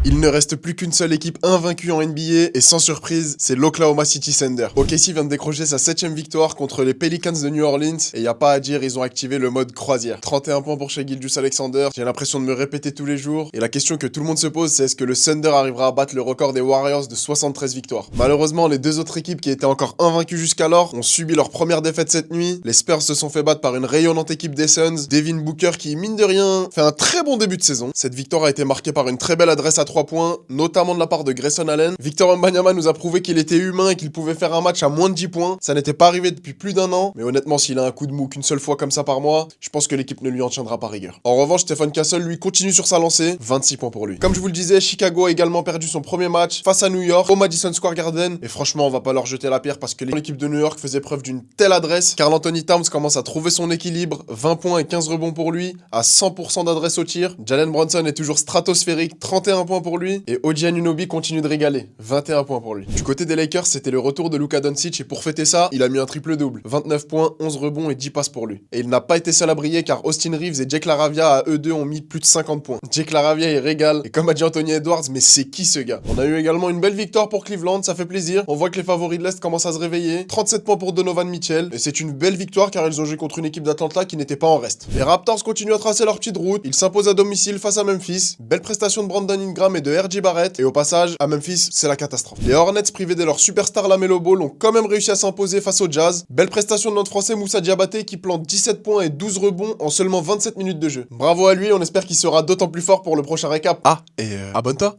Il ne reste plus qu'une seule équipe invaincue en NBA et sans surprise, c'est l'Oklahoma City Thunder. OKC vient de décrocher sa 7ème victoire contre les Pelicans de New Orleans et y a pas à dire, ils ont activé le mode croisière. 31 points pour Shai Gilgeous-Alexander, j'ai l'impression de me répéter tous les jours et la question que tout le monde se pose, c'est est-ce que le Thunder arrivera à battre le record des Warriors de 73 victoires. Malheureusement, les deux autres équipes qui étaient encore invaincues jusqu'alors ont subi leur première défaite cette nuit. Les Spurs se sont fait battre par une rayonnante équipe des Suns, Devin Booker qui, mine de rien, fait un très bon début de saison. Cette victoire a été marquée par une très belle adresse à 3 points, notamment de la part de Grayson Allen. Victor Wembanyama nous a prouvé qu'il était humain et qu'il pouvait faire un match à moins de 10 points. Ça n'était pas arrivé depuis plus d'un an, mais honnêtement, s'il a un coup de mou qu'une seule fois comme ça par mois, je pense que l'équipe ne lui en tiendra pas rigueur. En revanche, Stephen Castle, lui, continue sur sa lancée, 26 points pour lui. Comme je vous le disais, Chicago a également perdu son premier match face à New York, au Madison Square Garden, et franchement, on va pas leur jeter la pierre parce que l'équipe de New York faisait preuve d'une telle adresse. Karl Anthony Towns commence à trouver son équilibre, 20 points et 15 rebonds pour lui, à 100% d'adresse au tir. Jalen Brunson est toujours stratosphérique, 31 points pour lui, et OG Anunoby continue de régaler, 21 points pour lui. Du côté des Lakers, c'était le retour de Luka Doncic et pour fêter ça, il a mis un triple-double, 29 points, 11 rebonds et 10 passes pour lui. Et il n'a pas été seul à briller car Austin Reeves et Jake LaRavia à eux deux ont mis plus de 50 points. Jake LaRavia il régale, et comme a dit Anthony Edwards, mais c'est qui ce gars? On a eu également une belle victoire pour Cleveland, ça fait plaisir. On voit que les favoris de l'Est commencent à se réveiller. 37 points pour Donovan Mitchell, et c'est une belle victoire car ils ont joué contre une équipe d'Atlanta qui n'était pas en reste. Les Raptors continuent à tracer leur petite route, ils s'imposent à domicile face à Memphis. Belle prestation de Brandon Ingram et de R.J. Barrett, et au passage, à Memphis, c'est la catastrophe. Les Hornets, privés de leur superstar LaMelo Ball, ont quand même réussi à s'imposer face au Jazz. Belle prestation de notre français Moussa Diabaté qui plante 17 points et 12 rebonds en seulement 27 minutes de jeu. Bravo à lui, on espère qu'il sera d'autant plus fort pour le prochain récap. Ah, et abonne-toi!